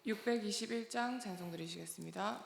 621장 찬송 드리시겠습니다.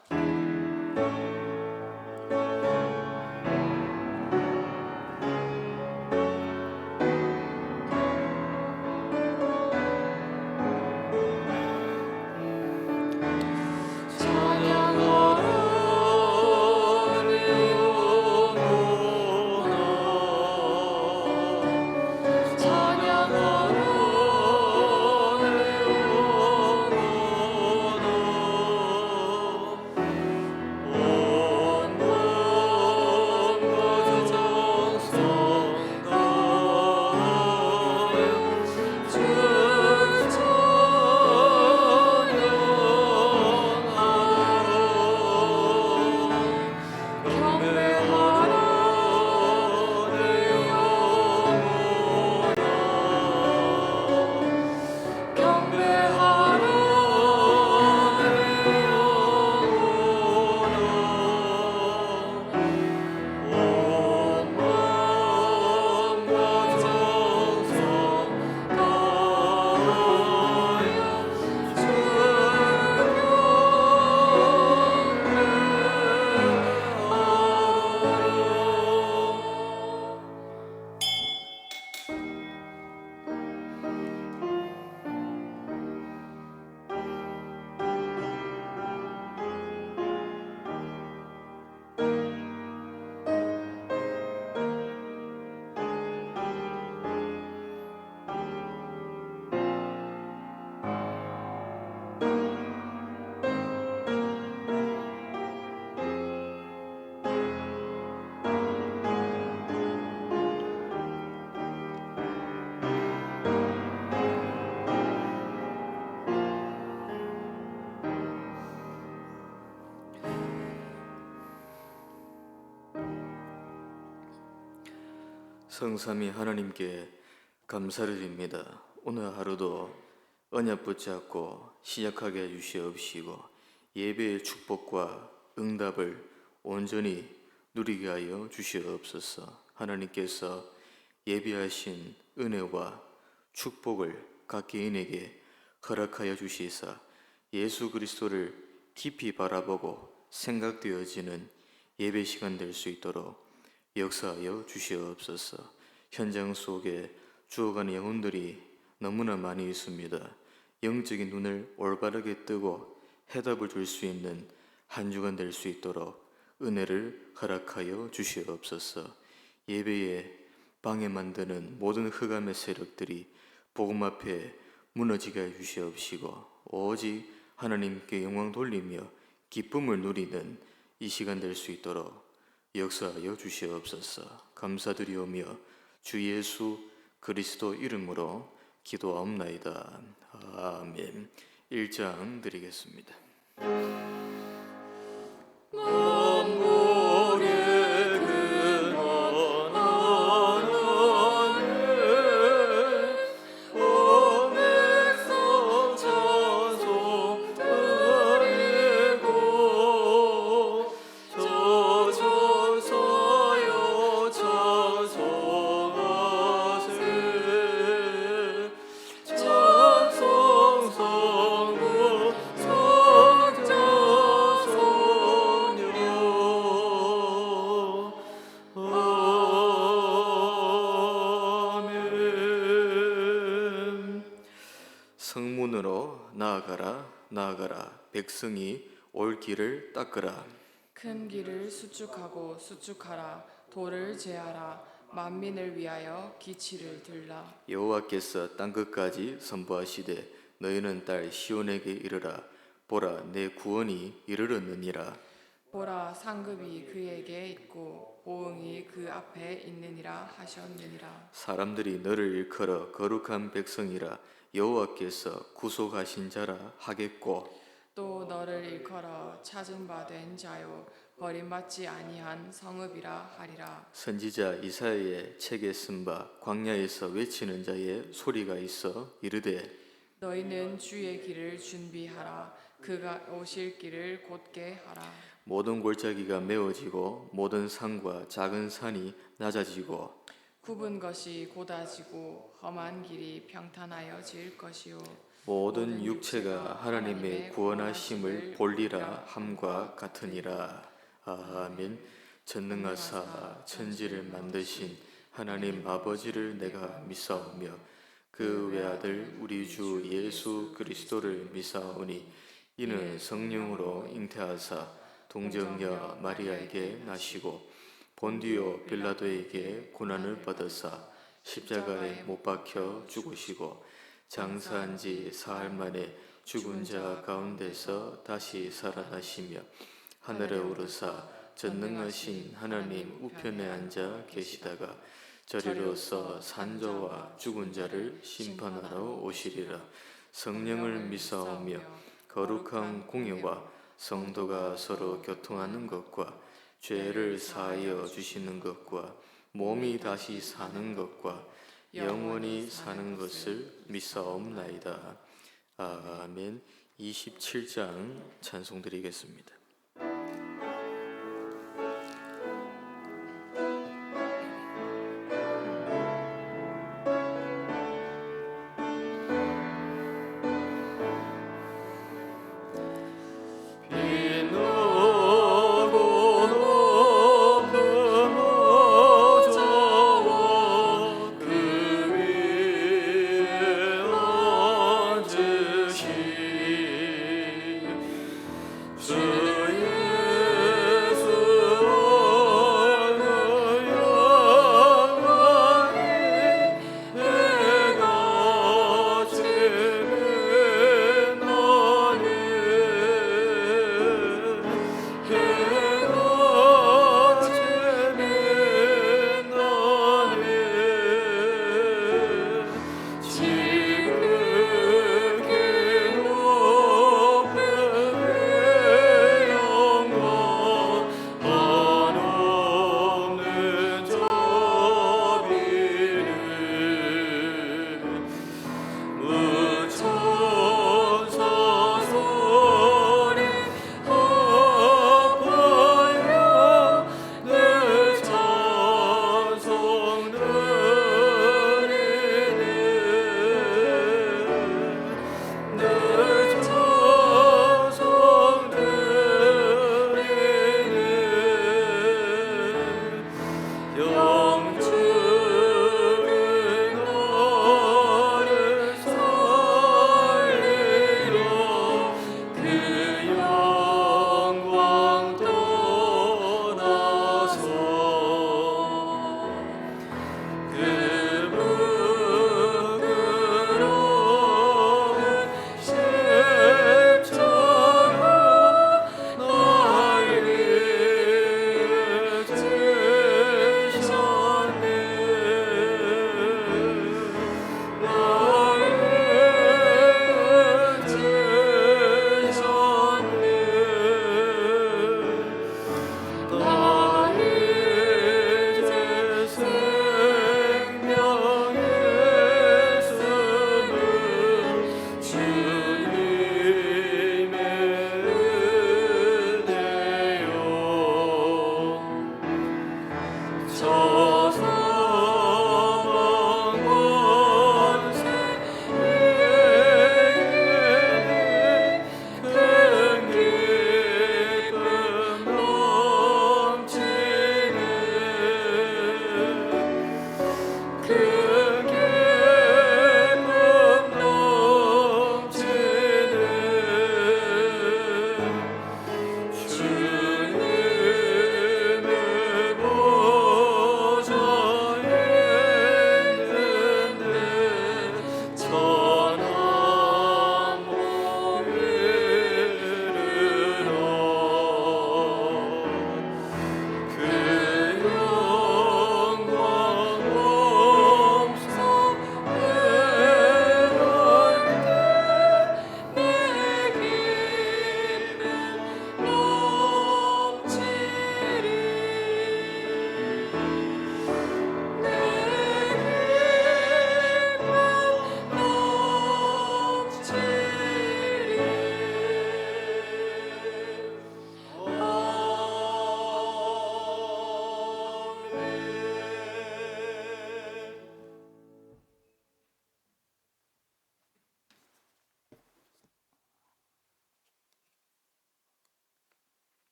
성삼위 하나님께 감사를 드립니다. 오늘 하루도 언약 붙잡고 시작하게 해주시옵시고 예배의 축복과 응답을 온전히 누리게 하여 주시옵소서. 하나님께서 예비하신 은혜와 축복을 각 개인에게 허락하여 주시사 예수 그리스도를 깊이 바라보고 생각되어지는 예배 시간 될 수 있도록 역사하여 주시옵소서. 현장 속에 죽어가는 영혼들이 너무나 많이 있습니다. 영적인 눈을 올바르게 뜨고 해답을 줄 수 있는 한 주간 될 수 있도록 은혜를 허락하여 주시옵소서. 예배에 방해 만드는 모든 흑암의 세력들이 복음 앞에 무너지게 해 주시옵시고 오직 하나님께 영광 돌리며 기쁨을 누리는 이 시간 될 수 있도록 역사하여 주시옵소서. 감사드리오며 주 예수 그리스도 이름으로 기도하옵나이다. 아멘. 1장 드리겠습니다. 성문으로 나아가라 나아가라 백성이 올 길을 닦으라. 큰 길을 수축하고 수축하라. 돌을 제하라. 만민을 위하여 기치를 들라. 여호와께서 땅끝까지 선포하시되 너희는 딸 시온에게 이르라. 보라 내 구원이 이르렀느니라. 보라 상급이 그에게 있고 보응이 그 앞에 있느니라 하셨느니라. 사람들이 너를 일컬어 거룩한 백성이라 여호와께서 구속하신 자라 하겠고 또 너를 일컬어 찾은 바 된 자요 버림받지 아니한 성읍이라 하리라. 선지자 이사야의 책에 쓴 바 광야에서 외치는 자의 소리가 있어 이르되 너희는 주의 길을 준비하라. 그가 오실 길을 곧게 하라. 모든 골짜기가 메워지고 모든 산과 작은 산이 낮아지고 굽은 것이 곧아지고 험한 길이 평탄하여질 것이요 모든 육체가 하나님의 구원하심을 볼리라 함과 같으니라. 아멘. 전능하사 천지를 만드신 하나님 아버지를 내가 믿사오며 그 외아들 우리 주 예수 그리스도를 믿사오니 이는 성령으로 잉태하사 동정녀 마리아에게 나시고 본디오 빌라도에게 고난을 받으사 십자가에 못 박혀 죽으시고 장사한 지 사흘 만에 죽은 자 가운데서 다시 살아나시며 하늘에 오르사 전능하신 하나님 우편에 앉아 계시다가 저리로서 산자와 죽은 자를 심판하러 오시리라. 성령을 믿사오며 거룩한 공예와 성도가 서로 교통하는 것과 죄를 사하여 주시는 것과 몸이 다시 사는 것과 영원히 사는 것을 믿사옵나이다. 아멘. 27장 찬송 드리겠습니다. 주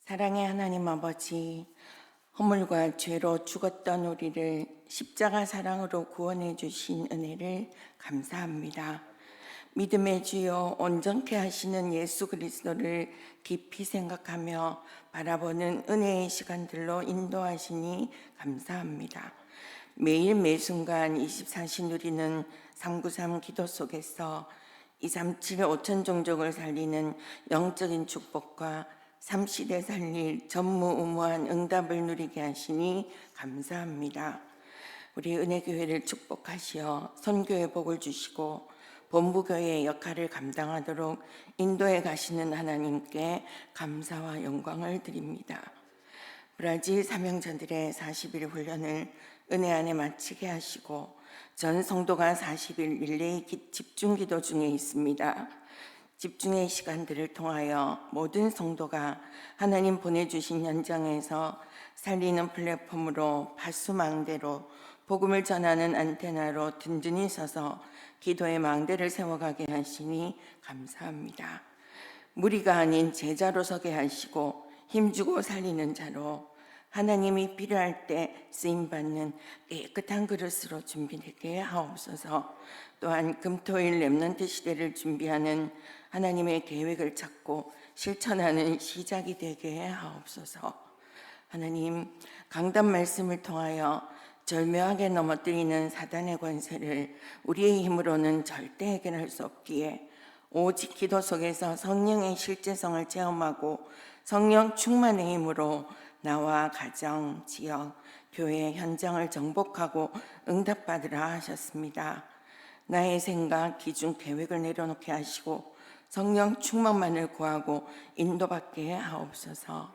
사랑의 하나님 아버지, 허물과 죄로 죽었던 우리를 십자가 사랑으로 구원해 주신 은혜를 감사합니다. 믿음의 주여 온전케 하시는 예수 그리스도를 깊이 생각하며 바라보는 은혜의 시간들로 인도하시니 감사합니다. 매일 매순간 24시 누리는 393 기도 속에서 237 5천 종족을 살리는 영적인 축복과 삼시대 살릴 전무후무한 응답을 누리게 하시니 감사합니다. 우리 은혜교회를 축복하시어 선교의 복을 주시고 본부교회의 역할을 감당하도록 인도해 가시는 하나님께 감사와 영광을 드립니다. 브라질 사명자들의 40일 훈련을 은혜 안에 마치게 하시고 전 성도가 40일 릴레이 집중기도 중에 있습니다. 집중의 시간들을 통하여 모든 성도가 하나님 보내주신 현장에서 살리는 플랫폼으로 파수망대로 복음을 전하는 안테나로 든든히 서서 기도의 망대를 세워가게 하시니 감사합니다. 무리가 아닌 제자로 서게 하시고 힘주고 살리는 자로 하나님이 필요할 때 쓰임받는 깨끗한 그릇으로 준비되게 하옵소서. 또한 금토일 렘넌트 시대를 준비하는 하나님의 계획을 찾고 실천하는 시작이 되게 하옵소서. 하나님, 강단 말씀을 통하여 절묘하게 넘어뜨리는 사단의 권세를 우리의 힘으로는 절대 해결할 수 없기에 오직 기도 속에서 성령의 실제성을 체험하고 성령 충만의 힘으로 나와 가정, 지역, 교회 현장을 정복하고 응답받으라 하셨습니다. 나의 생각, 기준, 계획을 내려놓게 하시고 성령 충만만을 구하고 인도받게 하옵소서.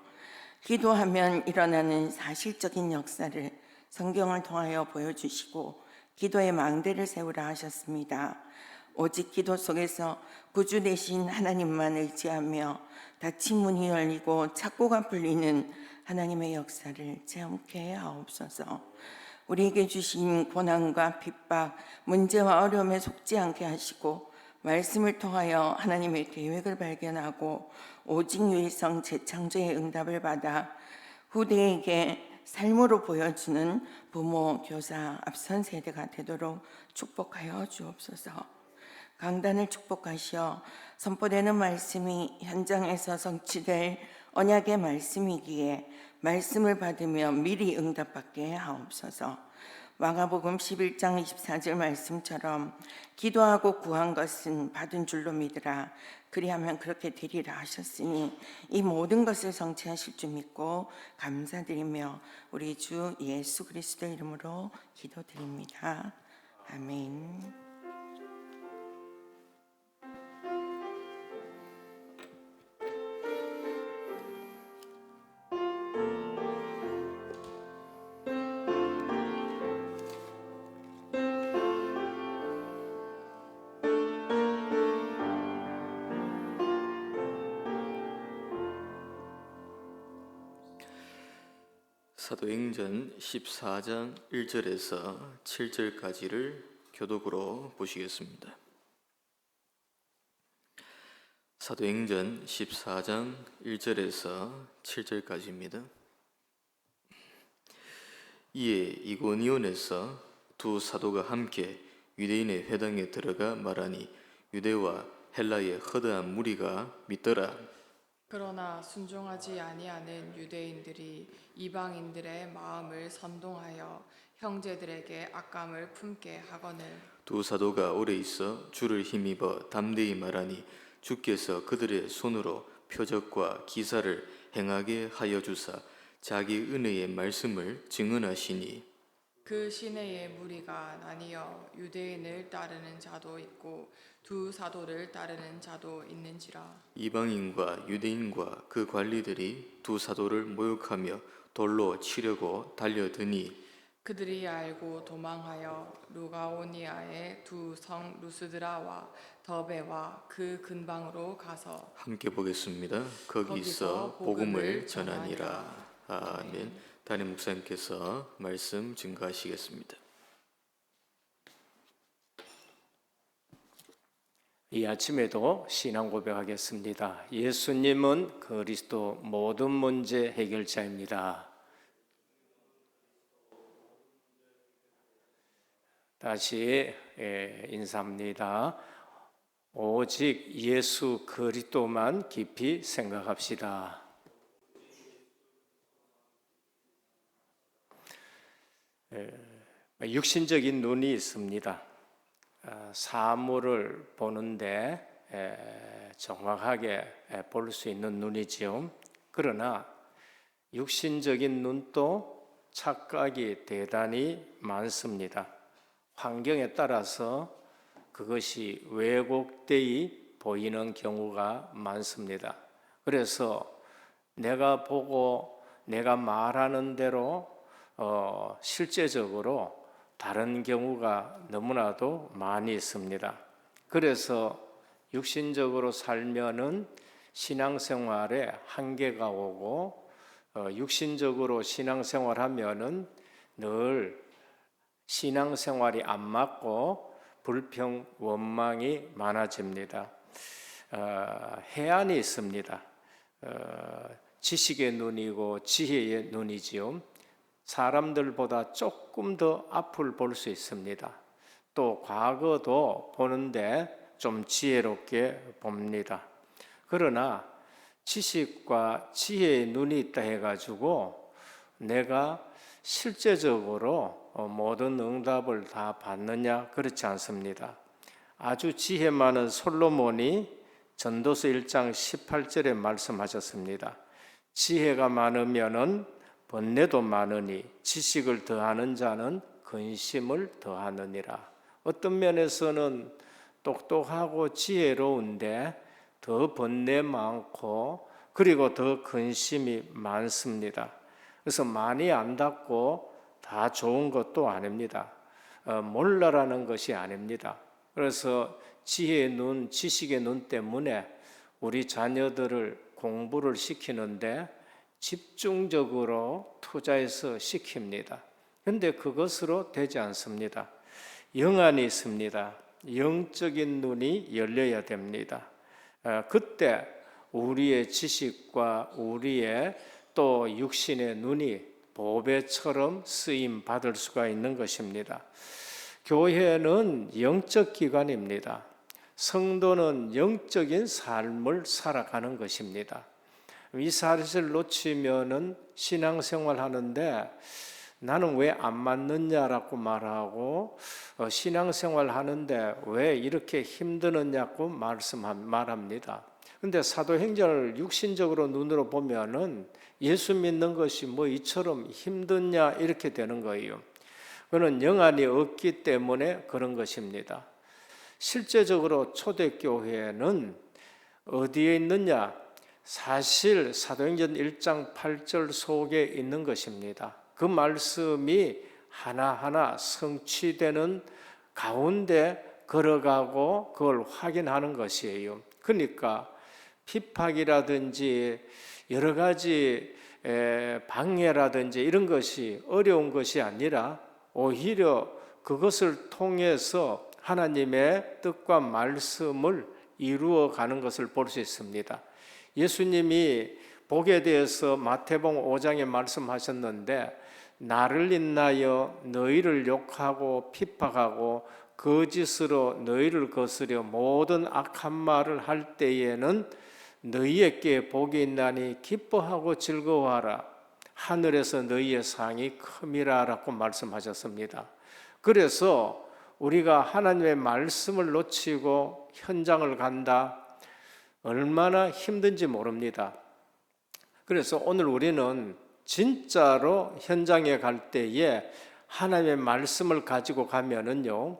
기도하면 일어나는 사실적인 역사를 성경을 통하여 보여주시고 기도의 망대를 세우라 하셨습니다. 오직 기도 속에서 구주 되신 하나님만 의지하며 닫힌 문이 열리고 착고가 풀리는 하나님의 역사를 체험케 하옵소서. 우리에게 주신 고난과 핍박, 문제와 어려움에 속지 않게 하시고 말씀을 통하여 하나님의 계획을 발견하고 오직 유일성 재창조의 응답을 받아 후대에게 삶으로 보여주는 부모, 교사, 앞선 세대가 되도록 축복하여 주옵소서. 강단을 축복하시어 선포되는 말씀이 현장에서 성취될 언약의 말씀이기에 말씀을 받으며 미리 응답받게 하옵소서. 마가복음 11장 24절 말씀처럼 기도하고 구한 것은 받은 줄로 믿으라. 그리하면 그렇게 되리라 하셨으니 이 모든 것을 성취하실 줄 믿고 감사드리며 우리 주 예수 그리스도 이름으로 기도드립니다. 아멘. 사도행전 14장 1절에서 7절까지를 교독으로 보시겠습니다. 사도행전 14장 1절에서 7절까지입니다. 이에 이고니온에서 두 사도가 함께 유대인의 회당에 들어가 말하니 유대와 헬라의 허다한 무리가 믿더라. 그러나 순종하지 아니하는 유대인들이 이방인들의 마음을 선동하여 형제들에게 악감을 품게 하거늘 두 사도가 오래 있어 주를 힘입어 담대히 말하니 주께서 그들의 손으로 표적과 기사를 행하게 하여 주사 자기 은혜의 말씀을 증언하시니 그 시내의 무리가 나뉘어 유대인을 따르는 자도 있고 두 사도를 따르는 자도 있는지라. 이방인과 유대인과 그 관리들이 두 사도를 모욕하며 돌로 치려고 달려드니 그들이 알고 도망하여 루가오니아의 두 성 루스드라와 더베와 그 근방으로 가서 함께 보겠습니다. 거기서 복음을 전하니라. 아멘. 담임 목사님께서 말씀 증거하시겠습니다. 이 아침에도 신앙 고백하겠습니다. 예수님은 그리스도 모든 문제 해결자입니다. 다시 인사합니다. 오직 예수 그리스도만 깊이 생각합시다. 육신적인 눈이 있습니다. 사물을 보는데 정확하게 볼 수 있는 눈이지요. 그러나 육신적인 눈도 착각이 대단히 많습니다. 환경에 따라서 그것이 왜곡되어 보이는 경우가 많습니다. 그래서 내가 보고 내가 말하는 대로 실제적으로 다른 경우가 너무나도 많이 있습니다. 그래서 육신적으로 살면은 신앙생활에 한계가 오고 육신적으로 신앙생활하면은 늘 신앙생활이 안 맞고 불평, 원망이 많아집니다. 해안이 있습니다. 지식의 눈이고 지혜의 눈이지요. 사람들보다 조금 더 앞을 볼 수 있습니다. 또 과거도 보는데 좀 지혜롭게 봅니다. 그러나 지식과 지혜의 눈이 있다 해가지고 내가 실제적으로 모든 응답을 다 받느냐? 그렇지 않습니다. 아주 지혜 많은 솔로몬이 전도서 1장 18절에 말씀하셨습니다. 지혜가 많으면은 번뇌도 많으니 지식을 더하는 자는 근심을 더하느니라. 어떤 면에서는 똑똑하고 지혜로운데 더 번뇌 많고 그리고 더 근심이 많습니다. 그래서 많이 안다고 다 좋은 것도 아닙니다. 몰라라는 것이 아닙니다. 그래서 지혜의 눈, 지식의 눈 때문에 우리 자녀들을 공부를 시키는데 집중적으로 투자해서 시킵니다. 그런데 그것으로 되지 않습니다. 영안이 있습니다. 영적인 눈이 열려야 됩니다. 그때 우리의 지식과 우리의 또 육신의 눈이 보배처럼 쓰임 받을 수가 있는 것입니다. 교회는 영적 기관입니다. 성도는 영적인 삶을 살아가는 것입니다. 이 사실을 놓치면은 신앙생활 하는데 나는 왜 안 맞느냐라고 말하고 신앙생활 하는데 왜 이렇게 힘드느냐고 말합니다. 근데 사도행전을 육신적으로 눈으로 보면은 예수 믿는 것이 뭐 이처럼 힘드냐 이렇게 되는 거예요. 그는 영안이 없기 때문에 그런 것입니다. 실제적으로 초대교회는 어디에 있느냐? 사실 사도행전 1장 8절 속에 있는 것입니다. 그 말씀이 하나하나 성취되는 가운데 걸어가고 그걸 확인하는 것이에요. 그러니까 핍박이라든지 여러 가지 방해라든지 이런 것이 어려운 것이 아니라 오히려 그것을 통해서 하나님의 뜻과 말씀을 이루어가는 것을 볼 수 있습니다. 예수님이 복에 대해서 마태복음 5장에 말씀하셨는데 나를 인하여 너희를 욕하고 핍박하고 거짓으로 너희를 거스려 모든 악한 말을 할 때에는 너희에게 복이 있나니 기뻐하고 즐거워하라. 하늘에서 너희의 상이 큼이라 라고 말씀하셨습니다. 그래서 우리가 하나님의 말씀을 놓치고 현장을 간다. 얼마나 힘든지 모릅니다. 그래서 오늘 우리는 진짜로 현장에 갈 때에 하나님의 말씀을 가지고 가면은요,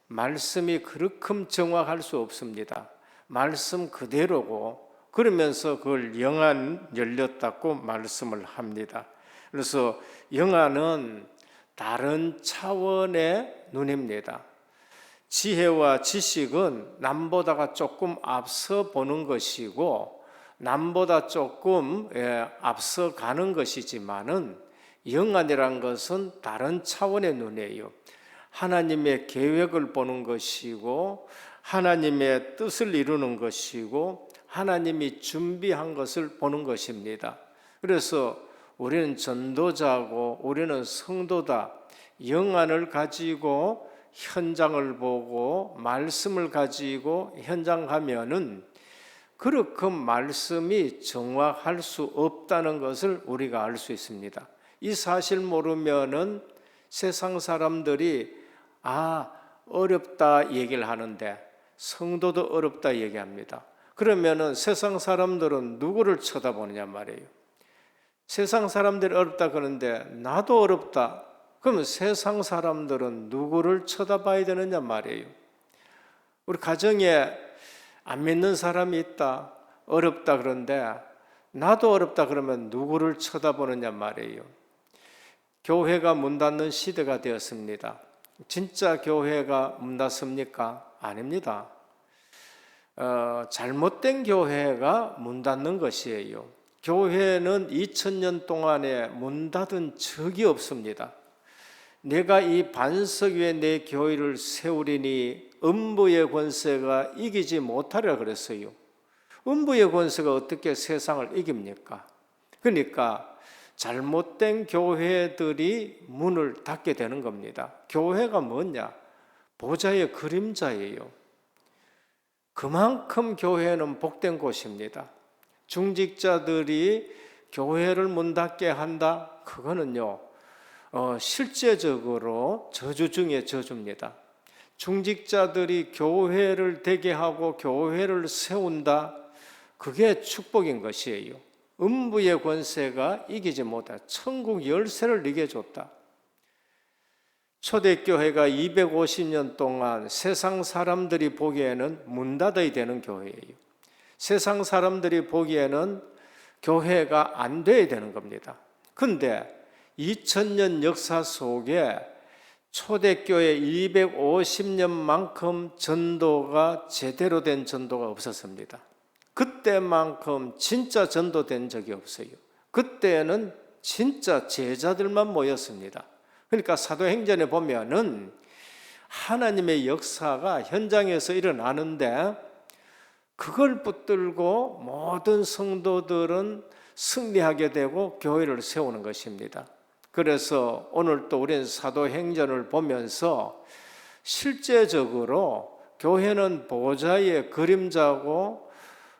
말씀이 그렇게 정확할 수 없습니다. 말씀 그대로고, 그러면서 그걸 영안 열렸다고 말씀을 합니다. 그래서 영안은 다른 차원의 눈입니다. 지혜와 지식은 남보다가 조금 앞서 보는 것이고 남보다 조금 앞서 가는 것이지만은 영안이란 것은 다른 차원의 눈이에요. 하나님의 계획을 보는 것이고 하나님의 뜻을 이루는 것이고 하나님이 준비한 것을 보는 것입니다. 그래서 우리는 전도자고 우리는 성도다. 영안을 가지고 현장을 보고 말씀을 가지고 현장 가면은 그 말씀이 정확할 수 없다는 것을 우리가 알 수 있습니다. 이 사실 모르면은 세상 사람들이 어렵다 얘기를 하는데 성도도 어렵다 얘기합니다. 그러면은 세상 사람들은 누구를 쳐다보느냐 말이에요. 세상 사람들이 어렵다 그러는데 나도 어렵다. 그러면 세상 사람들은 누구를 쳐다봐야 되느냐 말이에요. 우리 가정에 안 믿는 사람이 있다. 어렵다 그런데 나도 어렵다 그러면 누구를 쳐다보느냐 말이에요. 교회가 문 닫는 시대가 되었습니다. 진짜 교회가 문 닫습니까? 아닙니다. 잘못된 교회가 문 닫는 것이에요. 교회는 2000년 동안에 문 닫은 적이 없습니다. 내가 이 반석 위에 내 교회를 세우리니 음부의 권세가 이기지 못하리라 그랬어요. 음부의 권세가 어떻게 세상을 이깁니까? 그러니까 잘못된 교회들이 문을 닫게 되는 겁니다. 교회가 뭐냐? 보좌의 그림자예요. 그만큼 교회는 복된 곳입니다. 중직자들이 교회를 문 닫게 한다? 그거는요, 실제적으로 저주 중에 저주입니다. 중직자들이 교회를 되게 하고 교회를 세운다? 그게 축복인 것이에요. 음부의 권세가 이기지 못한다. 천국 열쇠를 네게 줬다. 초대교회가 250년 동안 세상 사람들이 보기에는 문 닫아야 되는 교회예요. 세상 사람들이 보기에는 교회가 안 돼야 되는 겁니다. 그런데 2000년 역사 속에 초대교회 250년만큼 전도가 제대로 된 전도가 없었습니다. 그때만큼 진짜 전도된 적이 없어요. 그때는 진짜 제자들만 모였습니다. 그러니까 사도행전에 보면은 하나님의 역사가 현장에서 일어나는데 그걸 붙들고 모든 성도들은 승리하게 되고 교회를 세우는 것입니다. 그래서 오늘 또 우리는 사도행전을 보면서 실제적으로 교회는 보좌의 그림자고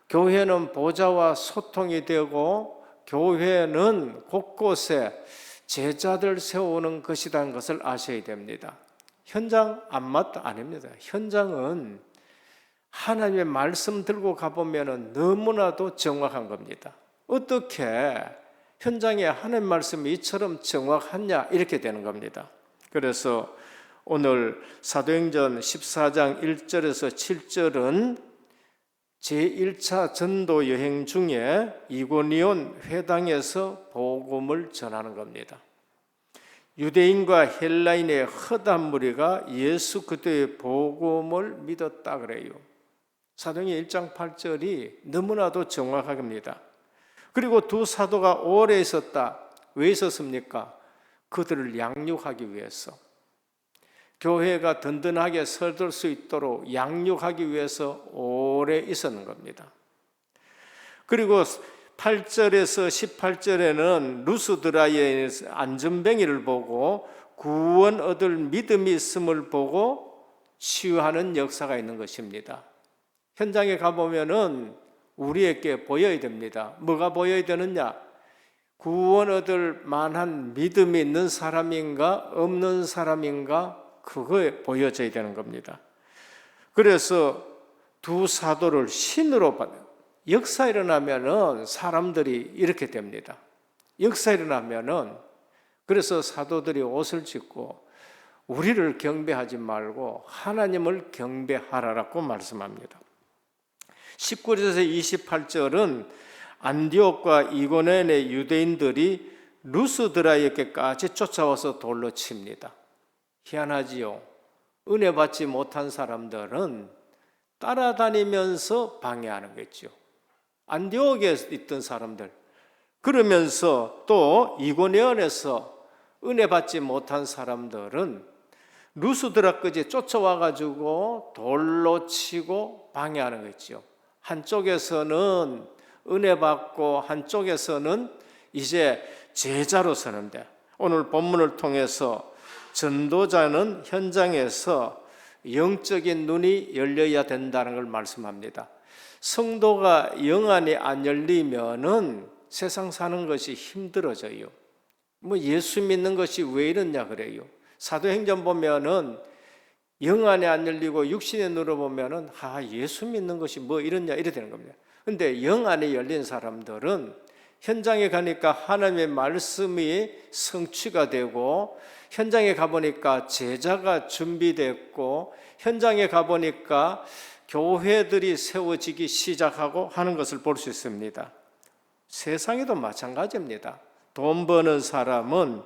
교회는 보좌와 소통이 되고 교회는 곳곳에 제자들 세우는 것이라는 것을 아셔야 됩니다. 현장 안 맞다? 아닙니다. 현장은 하나님의 말씀 들고 가보면 너무나도 정확한 겁니다. 어떻게 현장에 하나님 말씀이 이처럼 정확하냐 이렇게 되는 겁니다. 그래서 오늘 사도행전 14장 1절에서 7절은 제1차 전도 여행 중에 이고니온 회당에서 복음을 전하는 겁니다. 유대인과 헬라인의 허다한 무리가 예수 그리스도의 복음을 믿었다 그래요. 사도행전 1장 8절이 너무나도 정확합니다. 그리고 두 사도가 오래 있었다. 왜 있었습니까? 그들을 양육하기 위해서. 교회가 든든하게 서들 수 있도록 양육하기 위해서 오래 있었는 겁니다. 그리고 8절에서 18절에는 루스드라의 안전뱅이를 보고 구원 얻을 믿음이 있음을 보고 치유하는 역사가 있는 것입니다. 현장에 가보면은 우리에게 보여야 됩니다. 뭐가 보여야 되느냐? 구원 얻을 만한 믿음이 있는 사람인가 없는 사람인가 그거에 보여져야 되는 겁니다. 그래서 두 사도를 신으로 받아요. 역사 일어나면은 사람들이 이렇게 됩니다. 역사 일어나면은 그래서 사도들이 옷을 찢고 우리를 경배하지 말고 하나님을 경배하라라고 말씀합니다. 19절에서 28절은 안디옥과 이고니온의 유대인들이 루스드라에게까지 쫓아와서 돌로 칩니다. 희한하지요. 은혜 받지 못한 사람들은 따라다니면서 방해하는 거죠. 안디옥에 있던 사람들 그러면서 또 이고니온에서 은혜 받지 못한 사람들은 루스드라까지 쫓아와가지고 돌로 치고 방해하는 거 있죠. 한쪽에서는 은혜 받고 한쪽에서는 이제 제자로 서는데, 오늘 본문을 통해서 전도자는 현장에서 영적인 눈이 열려야 된다는 걸 말씀합니다. 성도가 영안이 안 열리면은 세상 사는 것이 힘들어져요. 뭐 예수 믿는 것이 왜 이러냐 그래요. 사도행전 보면은 영안이 안 열리고 육신의 눈으로 보면은 예수 믿는 것이 뭐 이러냐 이래 되는 겁니다. 근데 영안이 열린 사람들은 현장에 가니까 하나님의 말씀이 성취가 되고, 현장에 가보니까 제자가 준비됐고, 현장에 가보니까 교회들이 세워지기 시작하고 하는 것을 볼 수 있습니다. 세상에도 마찬가지입니다. 돈 버는 사람은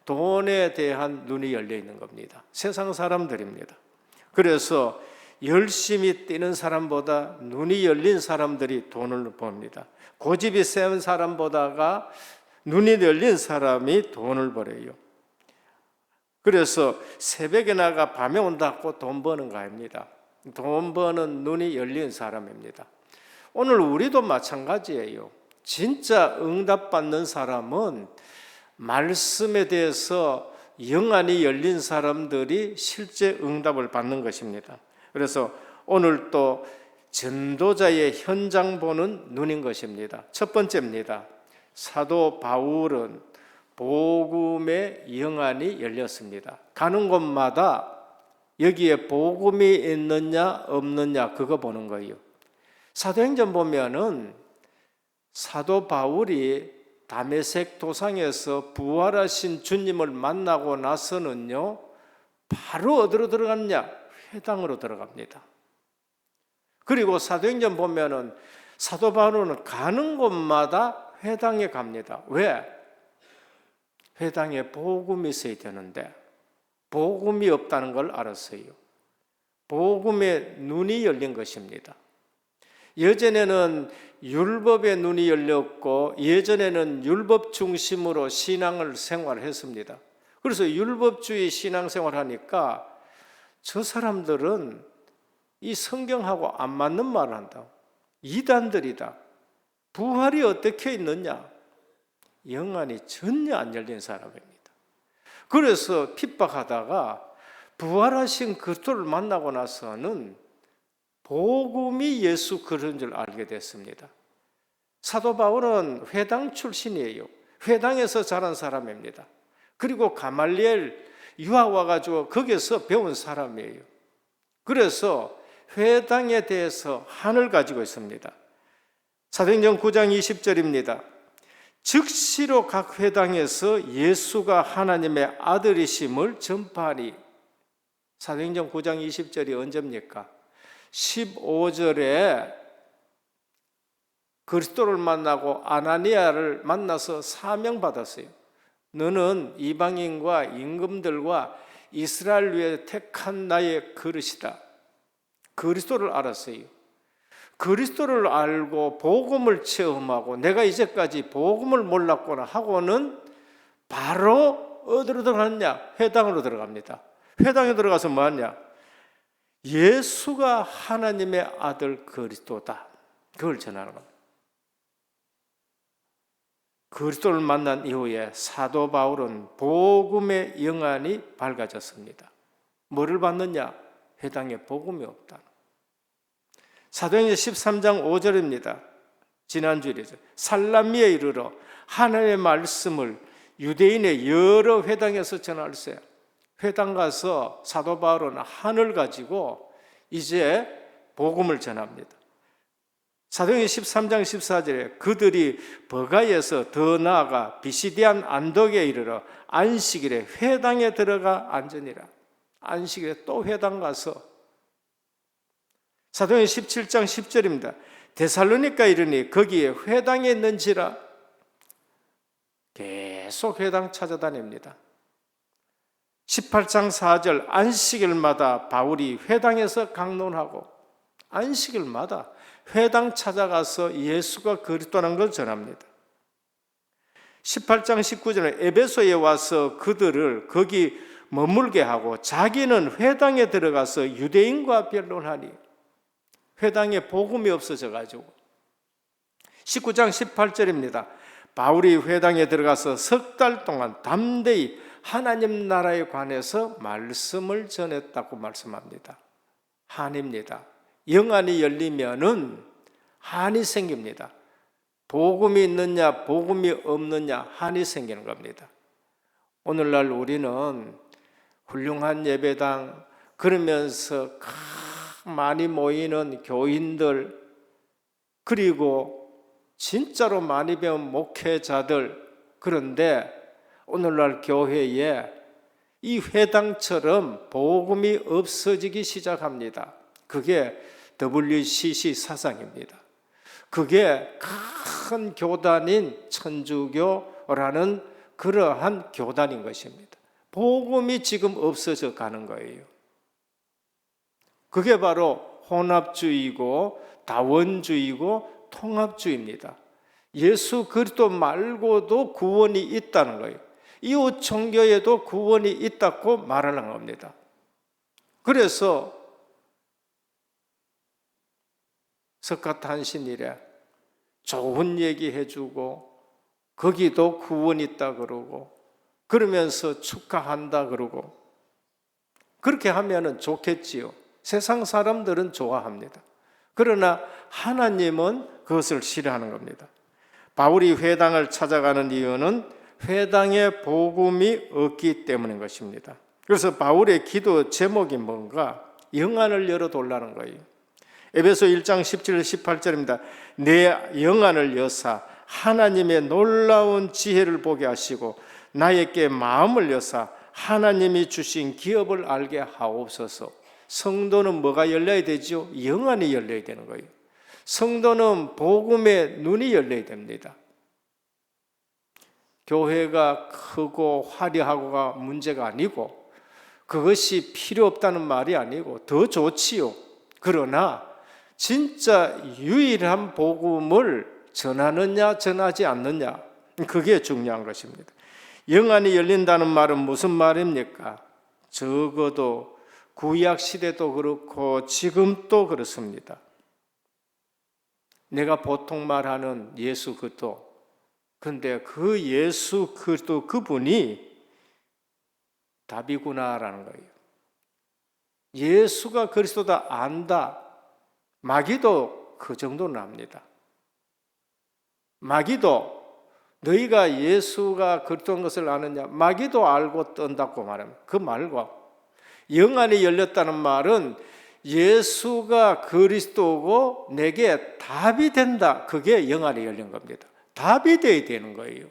돈에 대한 눈이 열려 있는 겁니다. 세상 사람들입니다. 그래서 열심히 뛰는 사람보다 눈이 열린 사람들이 돈을 법니다. 고집이 센 사람보다가 눈이 열린 사람이 돈을 벌어요. 그래서 새벽에 나가 밤에 온다고 돈 버는 거 아닙니다. 돈 버는 눈이 열린 사람입니다. 오늘 우리도 마찬가지예요. 진짜 응답받는 사람은 말씀에 대해서 영안이 열린 사람들이 실제 응답을 받는 것입니다. 그래서 오늘 또 전도자의 현장 보는 눈인 것입니다. 첫 번째입니다. 사도 바울은 복음의 영안이 열렸습니다. 가는 곳마다 여기에 복음이 있느냐 없느냐 그거 보는 거예요. 사도행전 보면은 사도 바울이 다메섹 도상에서 부활하신 주님을 만나고 나서는요, 바로 어디로 들어갔냐? 회당으로 들어갑니다. 그리고 사도행전 보면은 사도 바울은 가는 곳마다 회당에 갑니다. 왜? 회당에 복음이 있어야 되는데 복음이 없다는 걸 알았어요. 복음의 눈이 열린 것입니다. 예전에는 율법의 눈이 열렸고, 예전에는 율법 중심으로 신앙을 생활했습니다. 그래서 율법주의 신앙생활 하니까 저 사람들은 이 성경하고 안 맞는 말을 한다. 이단들이다. 부활이 어떻게 있느냐? 영안이 전혀 안 열린 사람입니다. 그래서 핍박하다가 부활하신 그리스도를 만나고 나서는 복음이 예수 그런 줄 알게 됐습니다. 사도 바울은 회당 출신이에요. 회당에서 자란 사람입니다. 그리고 가말리엘 유학 와가지고 거기서 배운 사람이에요. 그래서 회당에 대해서 한을 가지고 있습니다. 사도행전 9장 20절입니다. 즉시로 각 회당에서 예수가 하나님의 아들이심을 전파하니. 사도행전 9장 20절이 언제입니까? 15절에 그리스도를 만나고 아나니아를 만나서 사명받았어요. 너는 이방인과 임금들과 이스라엘 위에 택한 나의 그릇이다. 그리스도를 알았어요. 그리스도를 알고 복음을 체험하고 내가 이제까지 복음을 몰랐구나 하고는 바로 어디로 들어갔냐? 회당으로 들어갑니다. 회당에 들어가서 뭐 하냐? 예수가 하나님의 아들 그리스도다. 그걸 전하는 겁니다. 그리스도를 만난 이후에 사도 바울은 복음의 영안이 밝아졌습니다. 뭐를 받느냐? 회당에 복음이 없다. 사도행전 13장 5절입니다. 지난주일이죠. 살라미에 이르러 하나님의 말씀을 유대인의 여러 회당에서 전할세. 회당 가서 사도 바울은 한을 가지고 이제 복음을 전합니다. 사도행전 13장 14절에 그들이 버가에서 더 나아가 비시디안 안독에 이르러 안식일에 회당에 들어가 앉으니라. 안식일에 또 회당 가서. 사도행전 17장 10절입니다. 데살로니가 이르니 거기에 회당에 있는지라. 계속 회당 찾아다닙니다. 18장 4절 안식일마다 바울이 회당에서 강론하고 안식일마다 회당 찾아가서 예수가 그리스도라는 걸 전합니다. 18장 19절에 에베소에 와서 그들을 거기 머물게 하고 자기는 회당에 들어가서 유대인과 변론하니 회당에 복음이 없어져 가지고 19장 18절입니다. 바울이 회당에 들어가서 석 달 동안 담대히 하나님 나라에 관해서 말씀을 전했다고 말씀합니다. 한입니다. 영안이 열리면은 한이 생깁니다. 복음이 있느냐 복음이 없느냐 한이 생기는 겁니다. 오늘날 우리는 훌륭한 예배당 그러면서 많이 모이는 교인들 그리고 진짜로 많이 배운 목회자들 그런데 오늘날 교회에 이 회당처럼 복음이 없어지기 시작합니다. 그게 WCC 사상입니다. 그게 큰 교단인 천주교라는 그러한 교단인 것입니다. 복음이 지금 없어져 가는 거예요. 그게 바로 혼합주의고 다원주의고 통합주의입니다. 예수 그리스도 말고도 구원이 있다는 거예요. 이웃 종교에도 구원이 있다고 말하는 겁니다. 그래서 석가탄신일에 좋은 얘기 해주고 거기도 구원 있다 그러고 그러면서 축하한다 그러고 그렇게 하면은 좋겠지요. 세상 사람들은 좋아합니다. 그러나 하나님은 그것을 싫어하는 겁니다. 바울이 회당을 찾아가는 이유는 회당에 복음이 없기 때문인 것입니다. 그래서 바울의 기도 제목이 뭔가? 영안을 열어달라는 거예요. 에베소 1장 17, 18절입니다. 내 영안을 여사 하나님의 놀라운 지혜를 보게 하시고 나에게 마음을 여사 하나님이 주신 기업을 알게 하옵소서. 성도는 뭐가 열려야 되죠? 영안이 열려야 되는 거예요. 성도는 복음의 눈이 열려야 됩니다. 교회가 크고 화려하고가 문제가 아니고 그것이 필요 없다는 말이 아니고 더 좋지요. 그러나 진짜 유일한 복음을 전하느냐 전하지 않느냐 그게 중요한 것입니다. 영안이 열린다는 말은 무슨 말입니까? 적어도 구약 시대도 그렇고 지금도 그렇습니다. 내가 보통 말하는 예수 그리스도 근데 그 예수 그리스도 그분이 답이구나라는 거예요. 예수가 그리스도다 안다. 마귀도 그 정도는 압니다. 마귀도 너희가 예수가 그리스도인 것을 아느냐? 마귀도 알고 떤다고 말합니다. 그 말고 영안이 열렸다는 말은 예수가 그리스도고 내게 답이 된다. 그게 영안이 열린 겁니다. 답이 돼야 되는 거예요.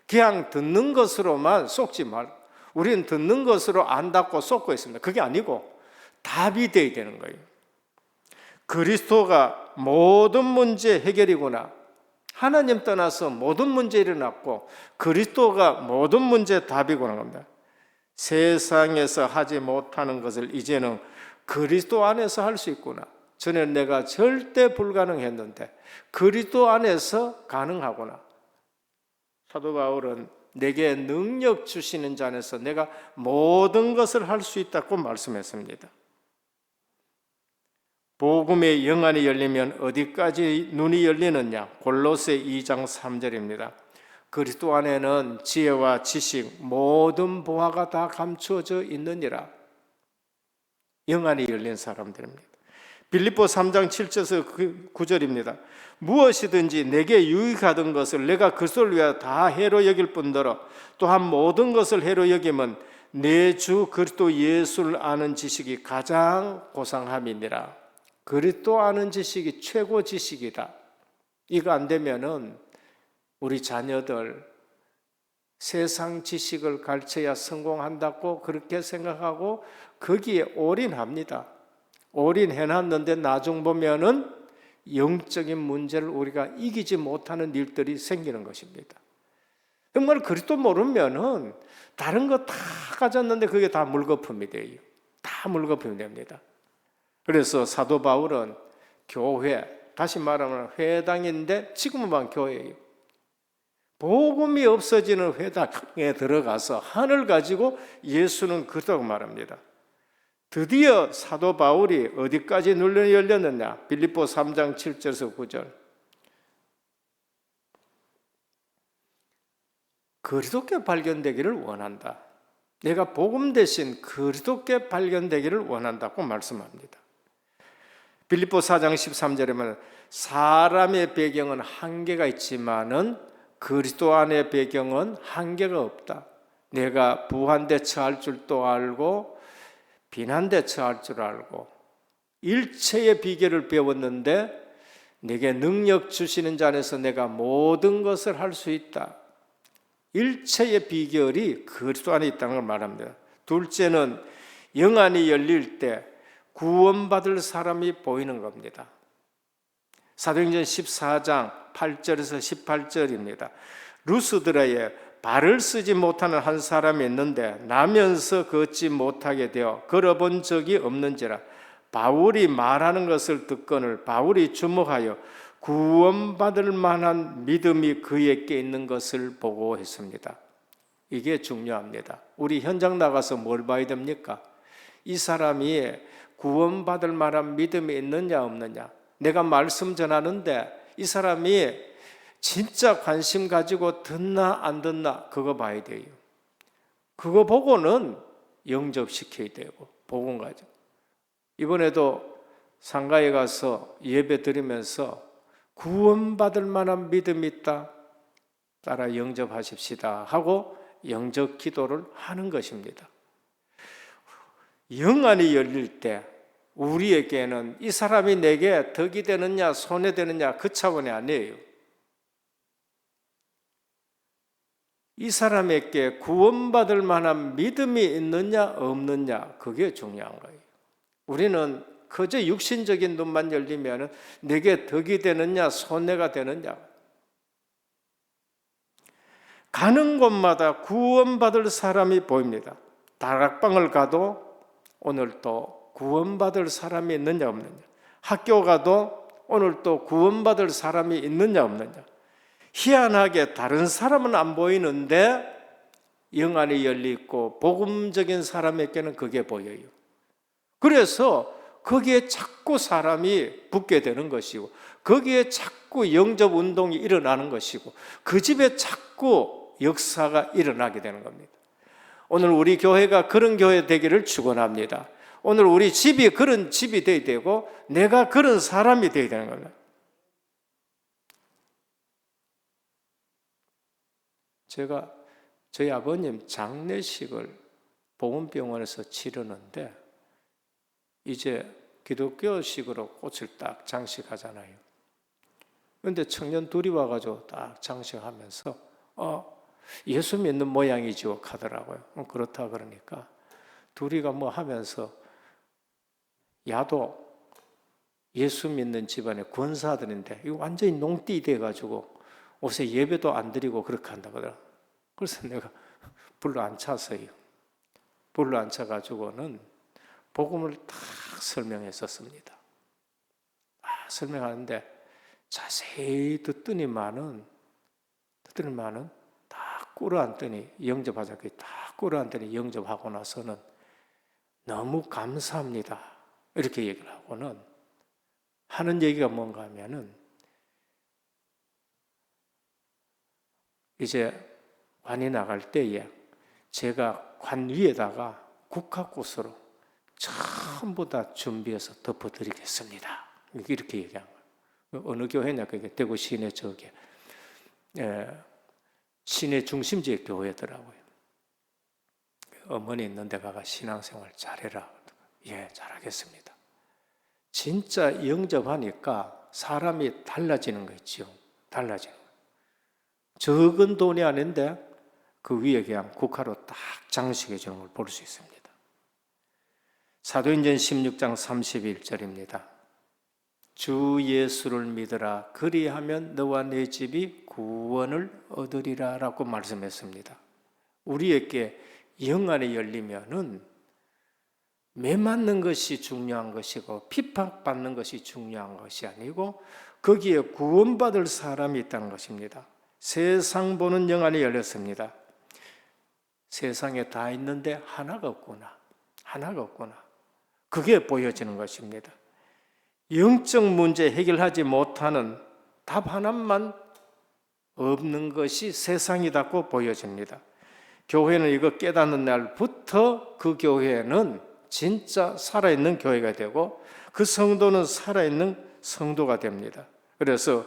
그냥 듣는 것으로만 속지 말고 우리는 듣는 것으로 안다고 속고 있습니다. 그게 아니고 답이 돼야 되는 거예요. 그리스도가 모든 문제 해결이구나. 하나님 떠나서 모든 문제 일어났고 그리스도가 모든 문제 답이구나 합니다. 세상에서 하지 못하는 것을 이제는 그리스도 안에서 할 수 있구나. 전에 내가 절대 불가능했는데 그리스도 안에서 가능하구나. 사도 바울은 내게 능력 주시는 자 안에서 내가 모든 것을 할 수 있다고 말씀했습니다. 복음의 영안이 열리면 어디까지 눈이 열리느냐? 골로새 2장 3절입니다. 그리스도 안에는 지혜와 지식 모든 보화가 다 감추어져 있느니라. 영안이 열린 사람들입니다. 빌립보 3장 7절에서 9절입니다. 무엇이든지 내게 유익하던 것을 내가 그리스도를 위하여 다 해로 여길 뿐더러 또한 모든 것을 해로 여기면 내 주 그리스도 예수를 아는 지식이 가장 고상함이니라. 그리스도 아는 지식이 최고 지식이다. 이거 안 되면은 우리 자녀들 세상 지식을 가르쳐야 성공한다고 그렇게 생각하고 거기에 올인합니다. 올인해놨는데 나중 보면은 영적인 문제를 우리가 이기지 못하는 일들이 생기는 것입니다. 정말 그리스도 모르면은 다른 거 다 가졌는데 그게 다 물거품이 돼요. 다 물거품이 됩니다. 그래서 사도 바울은 교회, 다시 말하면 회당인데 지금은 교회예요. 복음이 없어지는 회당에 들어가서 하늘 가지고 예수는 그렇다고 말합니다. 드디어 사도 바울이 어디까지 눈이 열렸느냐? 빌립보 3장 7절에서 9절. 그리스도께 발견되기를 원한다. 내가 복음 대신 그리스도께 발견되기를 원한다고 말씀합니다. 빌립보 4장 13절에는 사람의 배경은 한계가 있지만은 그리스도 안의 배경은 한계가 없다. 내가 부한데 처할 줄도 알고 비난데 처할 줄 알고 일체의 비결을 배웠는데 내게 능력 주시는 자 안에서 내가 모든 것을 할 수 있다. 일체의 비결이 그리스도 안에 있다는 걸 말합니다. 둘째는 영안이 열릴 때 구원받을 사람이 보이는 겁니다. 사도행전 14장 8절에서 18절입니다. 루스드라에 발을 쓰지 못하는 한 사람이 있는데 나면서 걷지 못하게 되어 걸어본 적이 없는지라 바울이 말하는 것을 듣거늘 바울이 주목하여 구원받을 만한 믿음이 그에게 있는 것을 보고 했습니다. 이게 중요합니다. 우리 현장 나가서 뭘 봐야 됩니까? 이 사람이 구원받을 만한 믿음이 있느냐 없느냐. 내가 말씀 전하는데 이 사람이 진짜 관심 가지고 듣나 안 듣나 그거 봐야 돼요. 그거 보고는 영접시켜야 되고 복음 가지고. 이번에도 상가에 가서 예배 드리면서 구원받을 만한 믿음이 있다. 따라 영접하십시다 하고 영접 기도를 하는 것입니다. 영안이 열릴 때 우리에게는 이 사람이 내게 덕이 되느냐 손해되느냐 그 차원이 아니에요. 이 사람에게 구원받을 만한 믿음이 있느냐 없느냐 그게 중요한 거예요. 우리는 그저 육신적인 눈만 열리면 내게 덕이 되느냐 손해가 되느냐. 가는 곳마다 구원받을 사람이 보입니다. 다락방을 가도 오늘 또 구원받을 사람이 있느냐 없느냐. 학교 가도 오늘 또 구원받을 사람이 있느냐 없느냐. 희한하게 다른 사람은 안 보이는데 영안이 열리고 복음적인 사람에게는 그게 보여요. 그래서 거기에 자꾸 사람이 붙게 되는 것이고 거기에 자꾸 영접 운동이 일어나는 것이고 그 집에 자꾸 역사가 일어나게 되는 겁니다. 오늘 우리 교회가 그런 교회 되기를 축원합니다. 오늘 우리 집이 그런 집이 되어야 되고 내가 그런 사람이 되어야 되는 겁니다. 제가 저희 아버님 장례식을 보건병원에서 치르는데 이제 기독교식으로 꽃을 딱 장식하잖아요. 그런데 청년 둘이 와가지고 딱 장식하면서 예수 믿는 모양이죠 하더라고요. 그렇다 그러니까 둘이가 뭐 하면서 야도 예수 믿는 집안의 권사들인데 이거 완전히 농띠 돼가지고 옷에 예배도 안 드리고 그렇게 한다고 하더라고요. 그래서 내가 불러 앉혔어요. 불러 앉혀가지고는 복음을 딱 설명했었습니다. 설명하는데 자세히 듣더니만은 딱 꿇어앉더니 영접하자. 딱 꿇어앉더니 영접하고 나서는 너무 감사합니다. 이렇게 얘기를 하고는 하는 얘기가 뭔가 하면은 이제 관이 나갈 때에 제가 관 위에다가 국화꽃으로 전부 다 준비해서 덮어드리겠습니다. 이렇게 얘기한 거예요. 어느 교회냐? 그게 대구 시내 저게 시내 중심지의 교회더라고요. 어머니 있는 데 가가 신앙생활 잘해라. 예, 잘하겠습니다. 진짜 영접하니까 사람이 달라지는 거 있죠. 달라지는 거. 적은 돈이 아닌데 그 위에 그냥 국화로 딱 장식해 주는 걸 볼 수 있습니다. 사도행전 16장 31절입니다. 주 예수를 믿으라. 그리하면 너와 네 집이 구원을 얻으리라 라고 말씀했습니다. 우리에게 영안이 열리면은 매맞는 것이 중요한 것이고 핍박받는 것이 중요한 것이 아니고 거기에 구원받을 사람이 있다는 것입니다. 세상 보는 영안이 열렸습니다. 세상에 다 있는데 하나가 없구나. 하나가 없구나. 그게 보여지는 것입니다. 영적 문제 해결하지 못하는 답 하나만 없는 것이 세상이라고 보여집니다. 교회는 이거 깨닫는 날부터 그 교회는 진짜 살아있는 교회가 되고 그 성도는 살아있는 성도가 됩니다. 그래서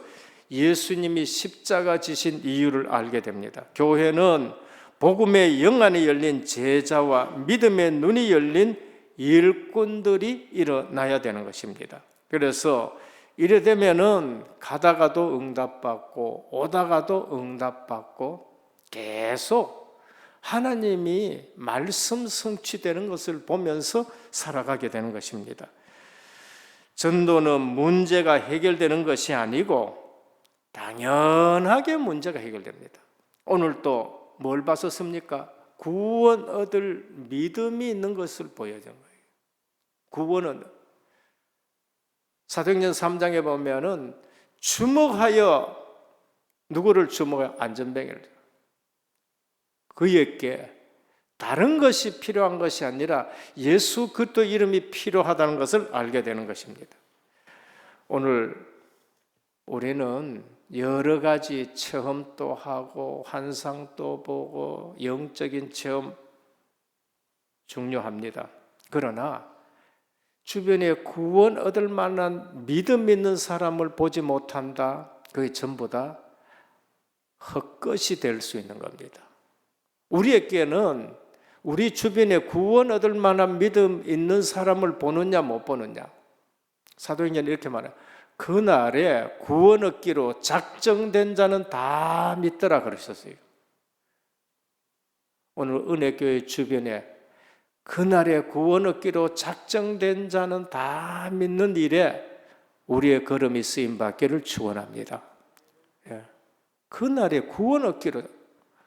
예수님이 십자가 지신 이유를 알게 됩니다. 교회는 복음의 영안이 열린 제자와 믿음의 눈이 열린 일꾼들이 일어나야 되는 것입니다. 그래서 이래 되면은 가다가도 응답받고 오다가도 응답받고 계속 하나님이 말씀 성취되는 것을 보면서 살아가게 되는 것입니다. 전도는 문제가 해결되는 것이 아니고 당연하게 문제가 해결됩니다. 오늘 또 뭘 봤었습니까? 구원 얻을 믿음이 있는 것을 보여준 거예요. 구원은 사도행전 3장에 보면은 주목하여 누구를 주목하여 안전뱅이를 그에게 다른 것이 필요한 것이 아니라 예수 그리스도 이름이 필요하다는 것을 알게 되는 것입니다. 오늘 우리는 여러 가지 체험도 하고 환상도 보고 영적인 체험 중요합니다. 그러나 주변에 구원 얻을 만한 믿음 있는 사람을 보지 못한다. 그게 전부 다 헛것이 될 수 있는 겁니다. 우리에게는 우리 주변에 구원 얻을 만한 믿음 있는 사람을 보느냐 못 보느냐. 사도행전 이렇게 말해요. 그날에 구원 얻기로 작정된 자는 다 믿더라 그러셨어요. 오늘 은혜교회 주변에 그날에 구원 얻기로 작정된 자는 다 믿는 일에 우리의 걸음이 쓰임받기를 축원합니다. 그날에 구원 얻기로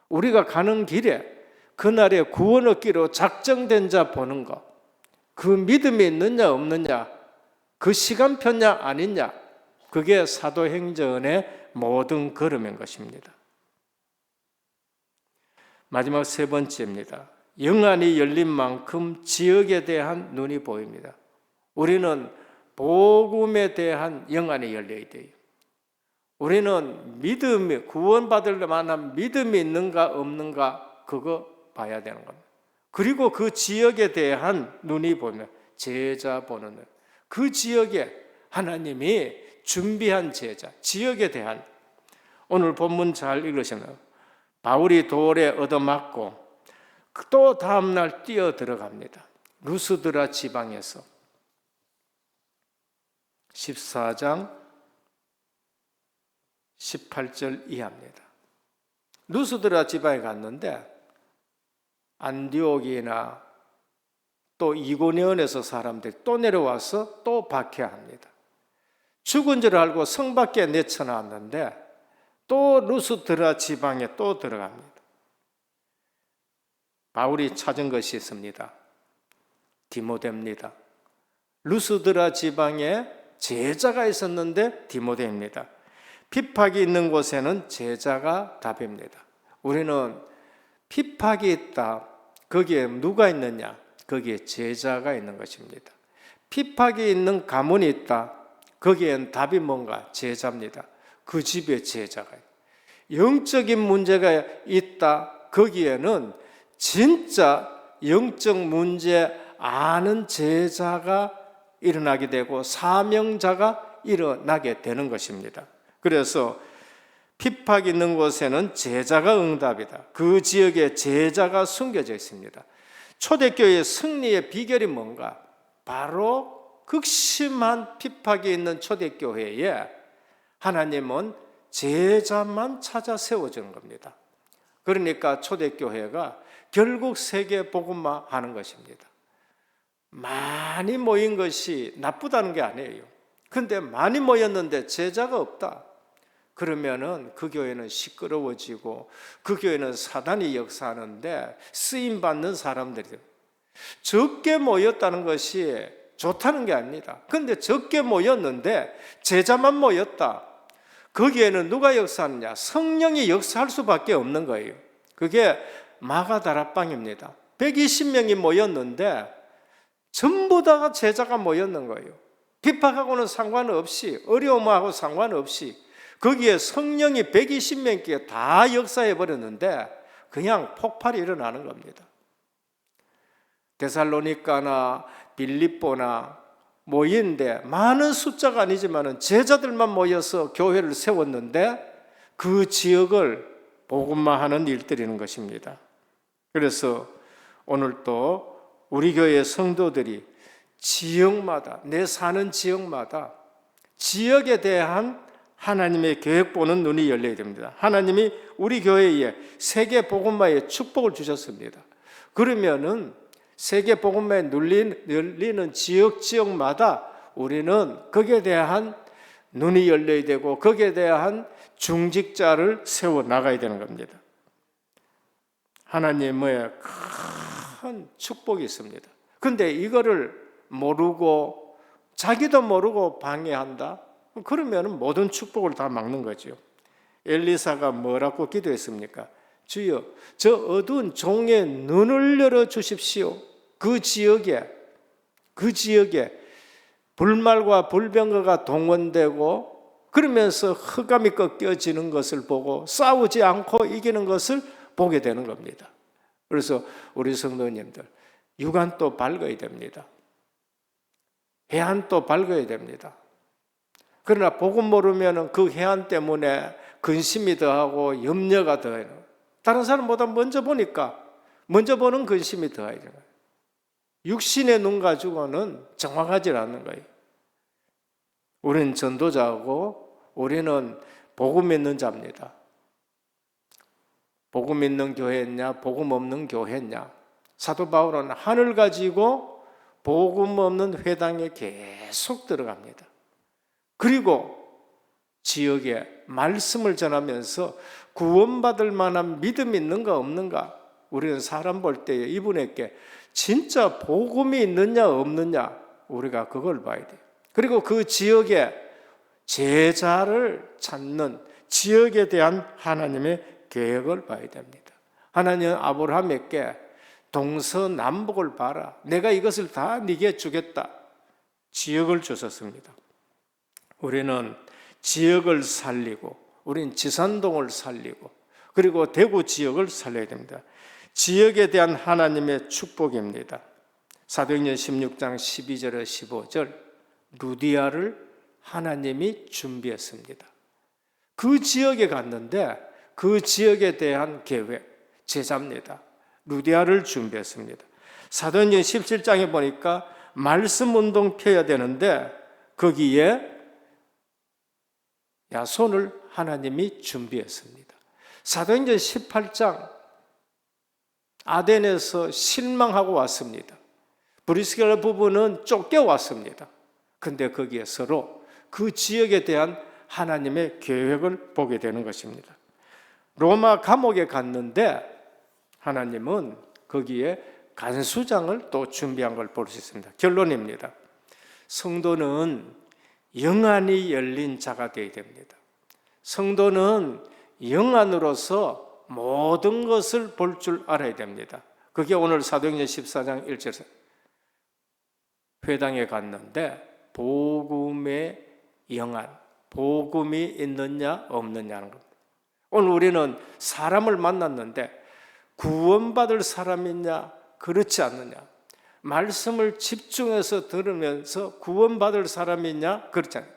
우리가 가는 길에 그날에 구원 얻기로 작정된 자 보는 것, 그 믿음이 있느냐 없느냐, 그 시간표냐 아니냐, 그게 사도행전의 모든 걸음인 것입니다. 마지막 세 번째입니다. 영안이 열린 만큼 지역에 대한 눈이 보입니다. 우리는 복음에 대한 영안이 열려야 돼요. 우리는 믿음이 구원받을 만한 믿음이 있는가 없는가 그거 봐야 되는 겁니다. 그리고 그 지역에 대한 눈이 보면 제자 보는 눈. 그 지역에 하나님이 준비한 제자, 지역에 대한 오늘 본문 잘 읽으시나요? 바울이 돌에 얻어맞고 또 다음날 뛰어 들어갑니다. 루스드라 지방에서 14장 18절 이하입니다. 루스드라 지방에 갔는데 안디옥이나 또 이고니온에서 사람들이 또 내려와서 또 박해합니다. 죽은 줄 알고 성 밖에 내쳐놨는데 또 루스드라 지방에 또 들어갑니다. 바울이 찾은 것이 있습니다. 디모데입니다. 루스드라 지방에 제자가 있었는데 디모데입니다. 핍박이 있는 곳에는 제자가 답입니다. 우리는 핍박이 있다. 거기에 누가 있느냐? 거기에 제자가 있는 것입니다. 핍박이 있는 가문이 있다. 거기엔 답이 뭔가? 제자입니다. 그 집에 제자가 있다. 영적인 문제가 있다. 거기에는 진짜 영적 문제 아는 제자가 일어나게 되고 사명자가 일어나게 되는 것입니다. 그래서 핍박 있는 곳에는 제자가 응답이다. 그 지역에 제자가 숨겨져 있습니다. 초대교회의 승리의 비결이 뭔가? 바로 극심한 핍박이 있는 초대교회에 하나님은 제자만 찾아 세워주는 겁니다. 그러니까 초대교회가 결국 세계 복음화 하는 것입니다. 많이 모인 것이 나쁘다는 게 아니에요. 근데 많이 모였는데 제자가 없다. 그러면은 그 교회는 시끄러워지고 그 교회는 사단이 역사하는데 쓰임받는 사람들이 적게 모였다는 것이 좋다는 게 아닙니다. 근데 적게 모였는데 제자만 모였다. 거기에는 누가 역사하느냐? 성령이 역사할 수밖에 없는 거예요. 그게 마가다락방입니다. 120명이 모였는데 전부 다가 제자가 모였는 거예요. 핍박하고는 상관없이, 어려움하고 상관없이 거기에 성령이 120명께 다 역사해 버렸는데 그냥 폭발이 일어나는 겁니다. 데살로니가나 빌립보나 모이는데 많은 숫자가 아니지만 제자들만 모여서 교회를 세웠는데 그 지역을 복음화하는 일들이는 것입니다. 그래서 오늘 또 우리 교회 성도들이 지역마다, 내 사는 지역마다 지역에 대한 하나님의 계획 보는 눈이 열려야 됩니다. 하나님이 우리 교회에 세계 복음화의 축복을 주셨습니다. 그러면은 세계 복음화에 열리는 지역마다 우리는 거기에 대한 눈이 열려야 되고 거기에 대한 중직자를 세워 나가야 되는 겁니다. 하나님의 큰 축복이 있습니다. 근데 이거를 모르고 자기도 모르고 방해한다? 그러면 모든 축복을 다 막는 거죠. 엘리사가 뭐라고 기도했습니까? 주여, 저 어두운 종의 눈을 열어 주십시오. 그 지역에 불말과 불병거가 동원되고 그러면서 흑암이 꺾여지는 것을 보고 싸우지 않고 이기는 것을 보게 되는 겁니다. 그래서 우리 성도님들, 유관도 밝아야 됩니다. 해안도 밝아야 됩니다. 그러나 복음 모르면 그 해안 때문에 근심이 더하고 염려가 더해요. 다른 사람보다 먼저 보니까 먼저 보는 근심이 더해요. 육신의 눈 가지고는 정확하지 않는 거예요. 우리는 전도자고 우리는 복음 있는 자입니다. 복음 있는 교회냐 복음 없는 교회냐. 사도 바울은 하늘 가지고 복음 없는 회당에 계속 들어갑니다. 그리고 지역에 말씀을 전하면서 구원받을 만한 믿음이 있는가 없는가, 우리는 사람 볼 때 이분에게 진짜 복음이 있느냐 없느냐 우리가 그걸 봐야 돼요. 그리고 그 지역에 제자를 찾는 지역에 대한 하나님의 계획을 봐야 됩니다. 하나님은 아브라함에게 동서남북을 봐라, 내가 이것을 다 네게 주겠다, 지역을 주셨습니다. 우리는 지역을 살리고 우리는 지산동을 살리고 그리고 대구 지역을 살려야 됩니다. 지역에 대한 하나님의 축복입니다. 사도행전 16장 12절에 15절, 루디아를 하나님이 준비했습니다. 그 지역에 갔는데 그 지역에 대한 계획, 제자입니다. 루디아를 준비했습니다. 사도행전 17장에 보니까 말씀 운동 펴야 되는데 거기에 야손을 하나님이 준비했습니다. 사도행전 18장 아덴에서 실망하고 왔습니다. 브리스길라 부부는 쫓겨왔습니다. 근데 거기에 서로 그 지역에 대한 하나님의 계획을 보게 되는 것입니다. 로마 감옥에 갔는데 하나님은 거기에 간수장을 또 준비한 걸 볼 수 있습니다. 결론입니다. 성도는 영안이 열린 자가 되어야 됩니다. 성도는 영안으로서 모든 것을 볼 줄 알아야 됩니다. 그게 오늘 사도행전 14장 1절에서 회당에 갔는데 복음의 영안, 복음이 있느냐 없느냐는 겁니다. 오늘 우리는 사람을 만났는데 구원받을 사람이냐 그렇지 않느냐, 말씀을 집중해서 들으면서 구원받을 사람이냐 그렇지 않느냐,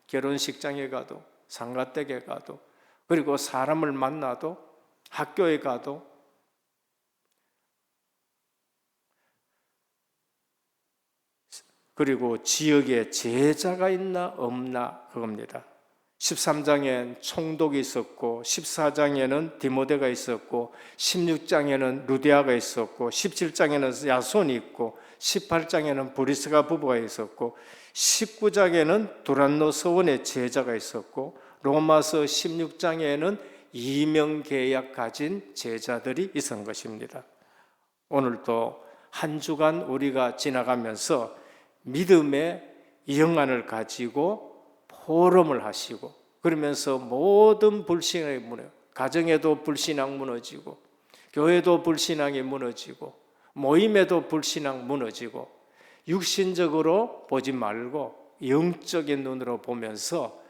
결혼식장에 가도 상가댁에 가도 그리고 사람을 만나도 학교에 가도 그리고 지역에 제자가 있나 없나 그겁니다. 13장엔 총독이 있었고 14장에는 디모데가 있었고 16장에는 루디아가 있었고 17장에는 야손이 있고 18장에는 브리스가 부부가 있었고 19장에는 두란노 서원의 제자가 있었고 로마서 16장에는 이명계약 가진 제자들이 있었던 것입니다. 오늘도 한 주간 우리가 지나가면서 믿음의 영안을 가지고 포럼을 하시고 그러면서 모든 불신앙이 무너져, 가정에도 불신앙 무너지고, 교회도 불신앙이 무너지고, 모임에도 불신앙 무너지고, 육신적으로 보지 말고 영적인 눈으로 보면서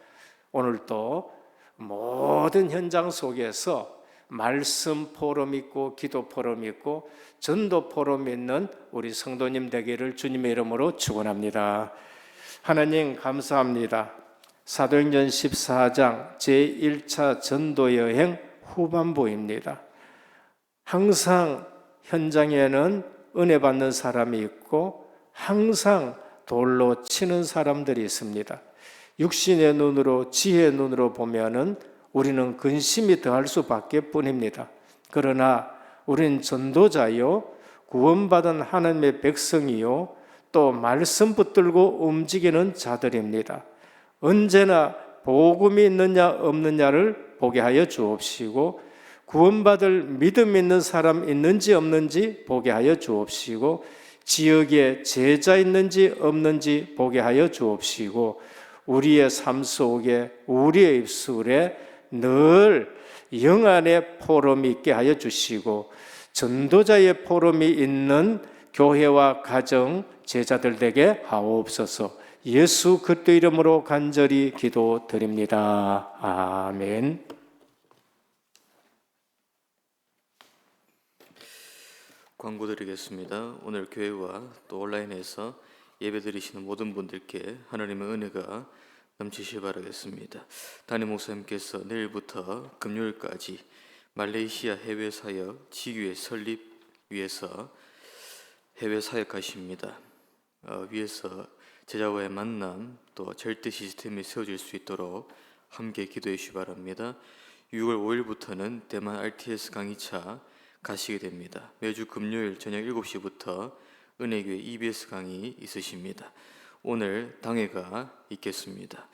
오늘도 모든 현장 속에서 말씀 포럼 있고 기도 포럼 있고 전도 포럼 있는 우리 성도님 되기를 주님의 이름으로 축원합니다. 하나님 감사합니다. 사도행전 14장 제1차 전도 여행 후반부입니다. 항상 현장에는 은혜 받는 사람이 있고 항상 돌로 치는 사람들이 있습니다. 육신의 눈으로 지혜의 눈으로 보면은 우리는 근심이 더할 수밖에 뿐입니다. 그러나 우리는 전도자요, 구원받은 하나님의 백성이요, 또 말씀 붙들고 움직이는 자들입니다. 언제나 복음이 있느냐 없느냐를 보게 하여 주옵시고, 구원받을 믿음 있는 사람 있는지 없는지 보게 하여 주옵시고, 지역에 제자 있는지 없는지 보게 하여 주옵시고, 우리의 삶 속에 우리의 입술에 늘 영안의 포럼이 있게 하여 주시고, 전도자의 포럼이 있는 교회와 가정, 제자들 되게 하옵소서. 예수 그리스도 이름으로 간절히 기도드립니다. 아멘. 광고 드리겠습니다. 오늘 교회와 또 온라인에서 예배 드리시는 모든 분들께 하나님의 은혜가 넘치시기 바라겠습니다. 담임 목사님께서 내일부터 금요일까지 말레이시아 해외 사역 지교회 설립 위해서 해외 사역하십니다. 위에서 제자와의 만남 또 절대 시스템이 세워질 수 있도록 함께 기도해 주시기 바랍니다. 6월 5일부터는 대만 RTS 강의차 가시게 됩니다. 매주 금요일 저녁 7시부터 은혜교회 EBS 강의 있으십니다. 오늘 당회가 있겠습니다.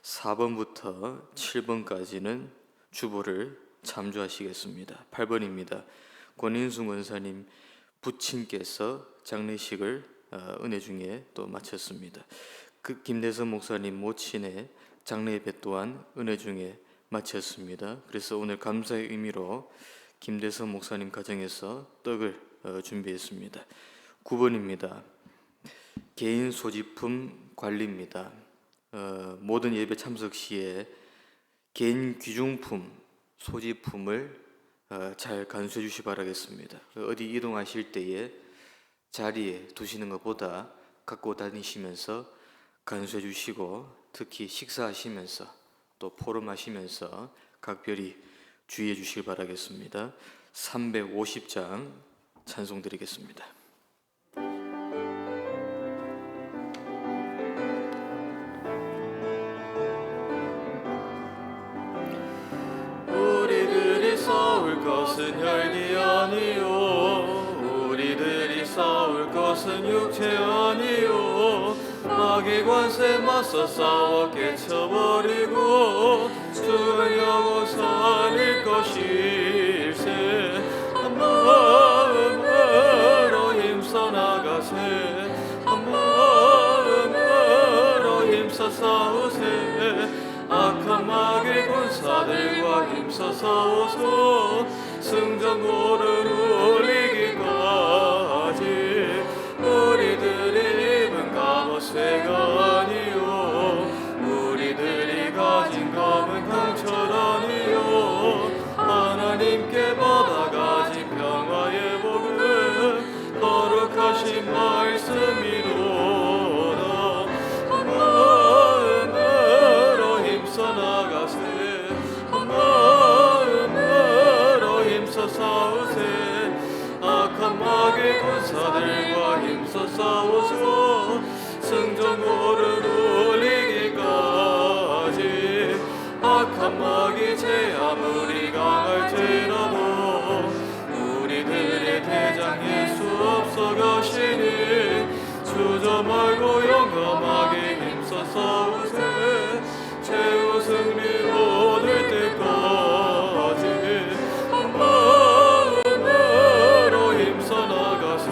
4번부터 7번까지는 주보를 참조하시겠습니다. 8번입니다. 권인숙 원사님 부친께서 장례식을 은혜 중에 또 마쳤습니다. 그 김대선 목사님 모친의 장례 예배 또한 은혜 중에 마쳤습니다. 그래서 오늘 감사의 의미로 김대선 목사님 가정에서 떡을 준비했습니다. 9번입니다. 개인 소지품 관리입니다. 모든 예배 참석 시에 개인 귀중품, 소지품을 잘 간수해 주시 바라겠습니다. 어디 이동하실 때에 자리에 두시는 것보다 갖고 다니시면서 간수해 주시고, 특히 식사하시면서 또 포럼하시면서 각별히 주의해 주시길 바라겠습니다. 350장 찬송 드리겠습니다. 우리들이 싸울 것은 혈기 아니요, 우리들이 싸울 것은 육체 아니요, 마귀 관세 맞서 싸워 깨쳐버리고 죽으려고 살릴 것일세. 한 마음으로 힘써 나가세, 한 마음으로 힘써 싸우세. 악한 마귀 군사들과 힘써 싸워서 승전고를 울리기까지. 우리들이 입은 갑옷 쇠가 아니요, 우리들이 가진 검은 강철 아니요, 하나님께 받아가진 평화의 복은 거룩하신 말씀이로다. 한 마음으로 힘써 나가세, 한 마음으로 힘써 싸우세. 악한 마귀 군사들과 힘써 싸워서 승전고를 울리기까지. 악한 마귀 제 아무리 강할지라도 우리들의 대장 예수 앞서가시니 주저 말고 용감하게 힘써 싸우세. 최후 승리 얻을 때까지. 한 마음으로 힘써 나가세,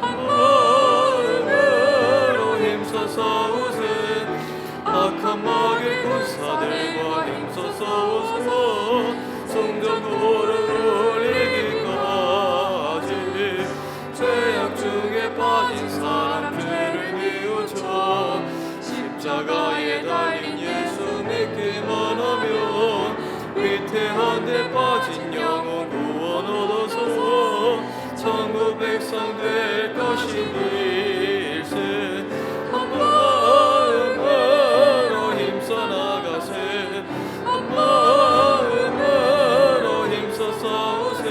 한 마음으로 힘써 싸우세. 악한 마귀 군사들 완성될 것이길세 한 마음으로 힘써 나가세 한 마음으로 힘써 싸우세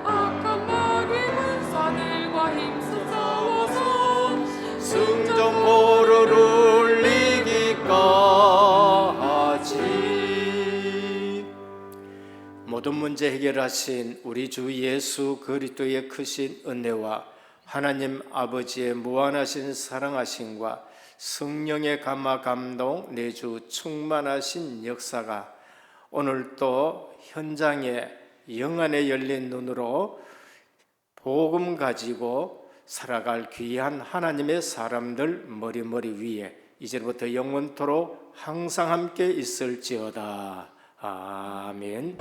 악한 마귀 군사들과 힘써 싸워서 승전보를 울리기까지. 모든 문제 해결하신 우리 주 예수 그리스도의 크신 은혜와 하나님 아버지의 무한하신 사랑하심과 성령의 감화 감동 내주 충만하신 역사가 오늘 또 현장에 영안에 열린 눈으로 복음 가지고 살아갈 귀한 하나님의 사람들 머리 위에 이제부터 영원토록 항상 함께 있을지어다. 아멘.